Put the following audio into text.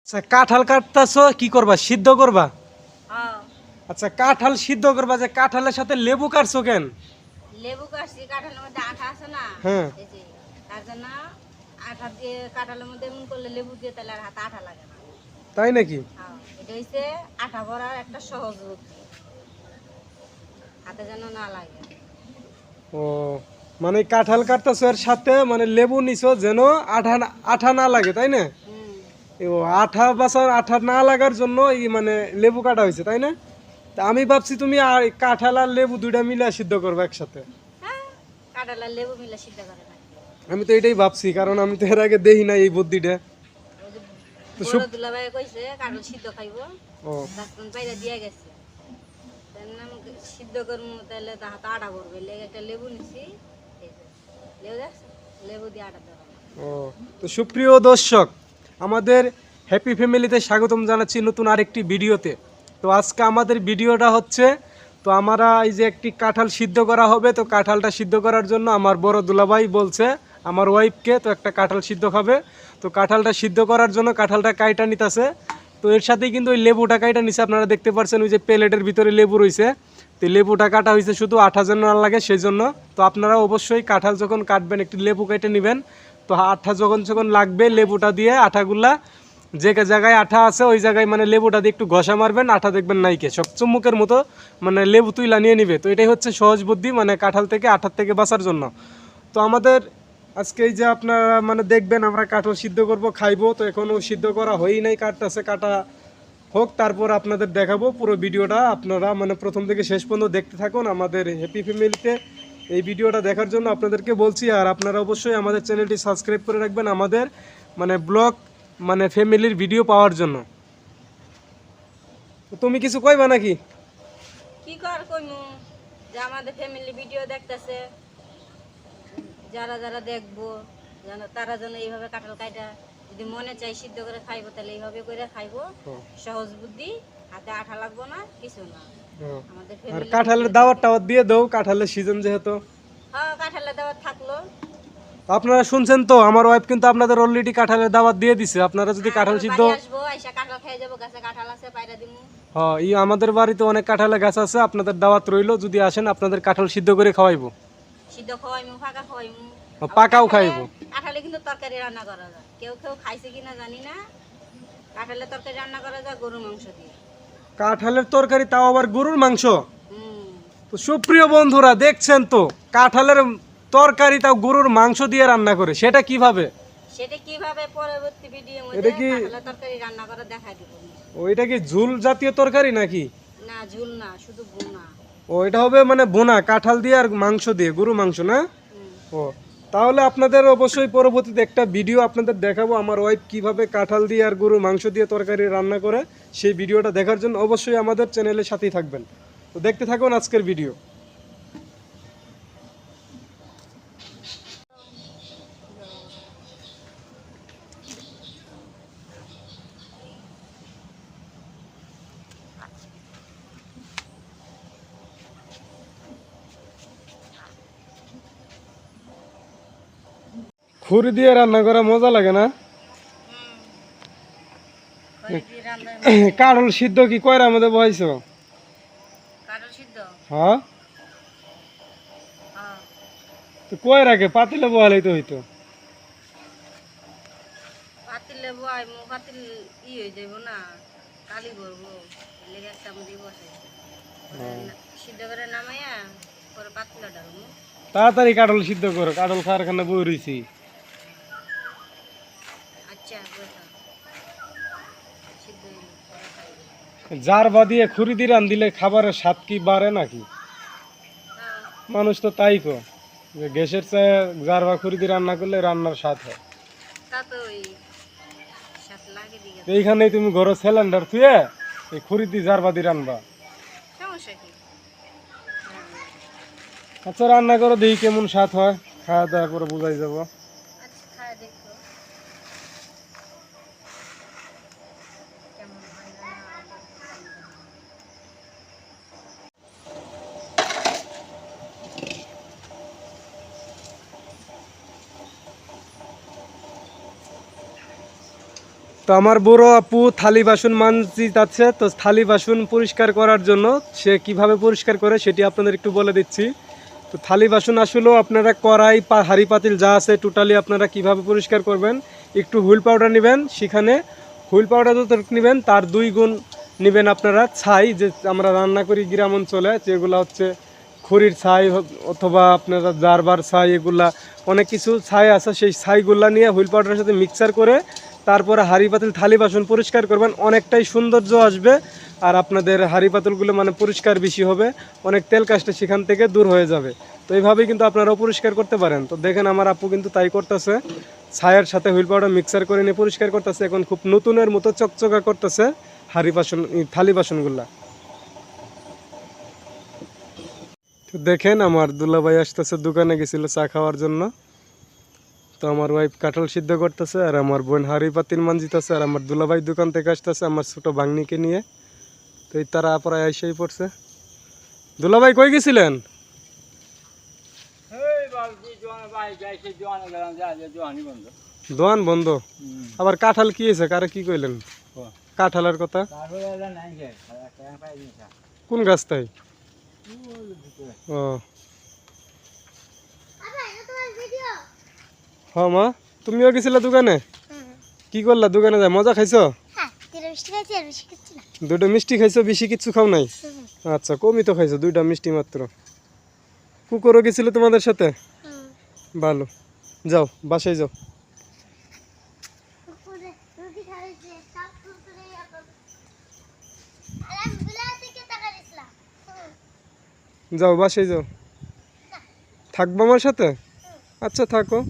আচ্ছা কাঁঠাল কাটতাছো কি করবা সিদ্ধ করবা? হ্যাঁ, আচ্ছা কাঁঠাল সিদ্ধ করবা, যে কাঁঠালের সাথে লেবু কাটছো কেন? লেবু কাটছি কাঁঠালের মধ্যে আঠা আছে না, হ্যাঁ এই যে তার জন্য আঠা দিয়ে কাঁঠালের মধ্যে এমন করলে লেবু দিয়ে তাহলে আর হাতে আঠা লাগে না। তাই নাকি? হ্যাঁ, এটা হচ্ছে আঠা ভরার একটা সহজ বুদ্ধি, হাতে যেন না লাগে। ও মানে কাঁঠাল কাটতাছো এর সাথে মানে লেবু নিছো যেন আঠা আঠা না লাগে, তাই না? হুম, ও আঠা বাঁচার, আঠা না লাগার জন্য এই মানে লেবু কাটা হয়েছে, তাই না? তা আমি ভাবছি তুমি আর কাঁঠাল আর লেবু দুইটা মিলে সিদ্ধ করবে একসাথে। হ্যাঁ, কাঁঠাল আর লেবু মিলে সিদ্ধ করে না। আমি তো এটাই ভাবছি, কারণ আমি তো এর আগে দেখি না এই বুদ্ধিটা। ওই যে তো বড় দুলাভাই কইছে কাঁঠাল সিদ্ধ খাইব, ও গাছপান পাইরা দিয়ে গেছে, তার নাম সিদ্ধ করবো তাহলে তা হাতে আটা ভরবে, লেগে একটা লেবু নিছি, এই যে লেবু দেখছো, লেবু দিয়ে আটা দেওয়া। ও তো সুপ্রিয় দর্শক, আমাদের হ্যাপি ফ্যামিলিতে স্বাগতম জানাচ্ছি নতুন আরেকটি ভিডিওতে। তো আজকে আমাদের ভিডিওটা হচ্ছে, তো আমরা এই যে একটি কাঁঠাল সিদ্ধ করা হবে, তো কাঁঠালটা সিদ্ধ করার জন্য আমার বড় দুলাভাই বলছে আমার ওয়াইফকে তো একটা কাঁঠাল সিদ্ধ খাবে। তো কাঁঠালটা সিদ্ধ করার জন্য কাঁঠালটা কাইটা নিতেছে। তো এর সাথেই কিন্তু ওই লেবুটা কাইটা নিছে, আপনারা দেখতে পাচ্ছেন ওই যে প্লেটের ভিতরে লেবু রয়েছে। তো লেবুটা কাটা হয়েছে শুধু আঠা যেন না লাগে সেই জন্য। তো আপনারা অবশ্যই কাঁঠাল যখন কাটবেন একটি লেবু কেটে নেবেন। তো আঠা যখন যখন লাগবে লেবুটা দিয়ে আঠাগুলা যে জায়গায় আঠা আছে ওই জায়গায় মানে লেবুটা দিয়ে একটু ঘষা মারবেন, আঠা দেখবেন নাইকে সব চুমুকের মতো মানে লেবু তুইলা নিয়ে নিবে। তো এটাই হচ্ছে সহজ বুদ্ধি মানে কাঁঠাল থেকে আঠার থেকে বাঁচার জন্য। তো আমাদের আজকে এই যে আপনারা মানে দেখবেন আমরা কাঁঠাল সিদ্ধ করব খাইবো, তো এখনও সিদ্ধ করা হয়ই নাই, কাটতেছে, কাটা হোক তারপর আপনাদের দেখাবো পুরো ভিডিওটা। আপনারা মানে প্রথম থেকে শেষ পর্যন্ত দেখতে থাকুন আমাদের হ্যাপি ফ্যামিলিতে। এই ভিডিওটা দেখার জন্য আপনাদেরকে বলছি, আর আপনারা অবশ্যই আমাদের চ্যানেলটি সাবস্ক্রাইব করে রাখবেন আমাদের মানে ব্লগ মানে ফ্যামিলির ভিডিও পাওয়ার জন্য। তো তুমি কিছু কইবা নাকি? কি কর কইমু, যে আমাদের ফ্যামিলি ভিডিও দেখতেছে, যারা যারা দেখবো যেন তারা যেন এইভাবে কাঁঠাল কাইটা যদি মনে চাই সিদ্ধ করে খাইবো তাহলে এইভাবে করে খাইবো, সহজ বুদ্ধি, হাতে আঠা লাগবো না, কিছু না। আমাদের আর ফ্যামিলি কাঁঠালের দাওয়াত টাওয়াত দিয়ে দাও, কাঁঠালের সিজন যেহেতু। হ্যাঁ, কাঁঠালের দাওয়াত থাকলো। আপনারা শুনছেন তো আমার ওয়াইফ কিন্তু আপনাদের অলরেডি কাঁঠালের দাওয়াত দিয়ে দিছে, আপনারা যদি আর কাঁঠাল ওর সিদ্ধ। বাড়ি আসবো, আইসা কাঁঠাল খেয়ে যাবো, গাছে কাঁঠাল আছে পায়রা দিমু। হ্যাঁ এই আমাদের বাড়িতে অনেক কাঁঠালের গাছ আছে, আপনাদের দাওয়াত রইলো, যদি আসেন আপনাদের কাঁঠাল সিদ্ধ করে খাওয়াইবো। সিদ্ধ খাওয়াইমু, ফাঁকা খাওয়াইমু। পাকাও খাইবো। কাঁঠালে কিন্তু তরকারি রান্না করা যায়, কেউ কেউ খাইছে কিনা জানি না, কাঁঠালের তরকারি রান্না করা যায় গরু মাংস দিয়ে। কাঁঠালের তরকারি, তাও আবার গরুর মাংস। হুম, তো সুপ্রিয় বন্ধুরা দেখছেন তো কাঁঠালের তরকারি তাও গরুর মাংস দিয়ে রান্না করে, সেটা কিভাবে? সেটা কিভাবে পরবর্তী ভিডিওর এটা মধ্যে কি কাঁঠালের তরকারি রান্না করে দেখাই দিব। ওইটা কি ঝুল জাতীয় তরকারি নাকি? না, ঝুল না, শুধু বোনা। ও এটা হবে মানে বোনা কাঁঠাল দিয়ে আর মাংস দিয়ে, গরু মাংস না? হুম, ও তাহলে আপনাদের অবশ্যই পরবর্তীতে একটা ভিডিও আপনাদের দেখাবো আমার ওয়াইফ কিভাবে কাঁঠাল দিয়ে আর গরু মাংস দিয়ে তরকারি রান্না করে। সেই ভিডিওটা দেখার জন্য অবশ্যই আমাদের চ্যানেলের সাথেই থাকবেন। তো দেখতে থাকুন আজকের ভিডিও। খুরি দিয়ে রান্না করা মজা লাগে না? খড়ি দিয়ে রান্না। কাঁঠাল সিদ্ধ কি কয়রার মধ্যে বহাইছো? কাঁঠাল সিদ্ধ, হ্যাঁ হ্যাঁ, তো কয় রাখে পাতিলে বহালেই তো হইতো। পাতিল লেবু আইমু, পাতিল হয়ে যাইব না, কালি করবো, লেগে একটা মধ্যে বসাই সিদ্ধ করে নামাইয়া পরে পাতিলে ডালবো। তাড়াতাড়ি কাঁঠাল সিদ্ধ করো, কাঁঠাল খাওয়ার খানে বই রইছি। আচ্ছা, বসা সিদ্ধ হইলো, পরে খাইবো। জার বাদিয়ে খুরি দিয়ে রান দিলে খাবারের স্বাদ কি বাড়ে নাকি? হ্যাঁ, মানুষ তো তাই কো যে গ্যাসের চেয়ে জার বা খুরি দিয়ে রান্না করলে রান্নার স্বাদ হয়। তা তো ওই সাত লাগে দিকে তো এইখানেই তুমি ঘরে সিলিন্ডার থুয়ে এই খুরি দিয়ে জার বাদি রান্না। সমস্যা কি? আচ্ছা রান্না করো দেখি কেমন স্বাদ হয়, খাওয়া দাওয়া করে বুঝাই যাবো। আচ্ছা, খায় দেখো কেমন হয় না। তো আমার বড় আপু থালি বাসন মানজিত আছে, তো থালি বাসন পরিষ্কার করার জন্য সে কিভাবে পরিষ্কার করে সেটি আপনাদের একটু বলে দিচ্ছি। তো থালি বাসন আসলেও আপনারা কড়াই হাঁড়ি পাতিল যা আছে টোটালি আপনারা কিভাবে পরিষ্কার করবেন, একটু হুইল পাউডার নেবেন, সেখানে হুইল পাউডার যত নেবেন তার 2 গুণ নেবেন আপনারা ছাই, যে আমরা রান্না করি গ্রাম অঞ্চলে, যেগুলো হচ্ছে খড়ির ছাই অথবা আপনারা জারবার ছাই, এগুলা অনেক কিছু ছাই আছে, সেই ছাইগুলা নিয়ে হুইল পাউডারের সাথে মিক্সার করে তারপরে হাঁড়ি পাতিল থালি বাসন পরিষ্কার করবেন, অনেকটাই সৌন্দর্য আসবে। আর আপনাদের হাঁড়ি পাতিলগুলো মানে পরিষ্কার বেশি হবে, অনেক তেল কাজটা সেখান থেকে দূর হয়ে যাবে। তো এইভাবেই কিন্তু আপনারাও পরিষ্কার করতে পারেন। তো দেখেন আমার আপু কিন্তু তাই করতেছে, ছায়ের সাথে হুইল পাউডার মিক্সার করে নিয়ে পরিষ্কার করতেছে, এখন খুব নতুনের মতো চকচকা করতেছে হাঁড়ি বাসন থালি বাসনগুলা। তো দেখেন আমার দুলাভাই আসতেছে, দোকানে গেছিল চা খাওয়ার জন্য। তো আমার ওয়াইফ কাঁঠাল সিদ্ধ করতেছে, আর আমার বোন হাঁড়ি পাতিল মানজিতেছে, আর আমার দুলাভাই দোকান থেকে আসতেছে আমার ছোট ভাগ্নিকে নিয়ে। তো এই তারা প্রায় এসেই পড়ছে। দুলাভাই কই গেছিলেন? দোয়ান বন্ধ? আবার কাঁঠাল কি হয়েছে, কারে কি কইলেন কাঁঠালের কথা? কোন গাছ তাই? ও হ্যাঁ মা, তুমিও গেছিলে দোকানে? কি করলা দোকানে যায়, মজা খাইছো? 2টা মিষ্টি খাইছো, বেশি কিছু খাও নাই? আচ্ছা, কমই তো খাইছো, 2টা মিষ্টি মাত্র। কুকুরও গেছিল তোমাদের সাথে? ভালো, যাও বাসায় যাও। যাও বাসায় যাও। থাকবো আমার সাথে? আচ্ছা থাকো।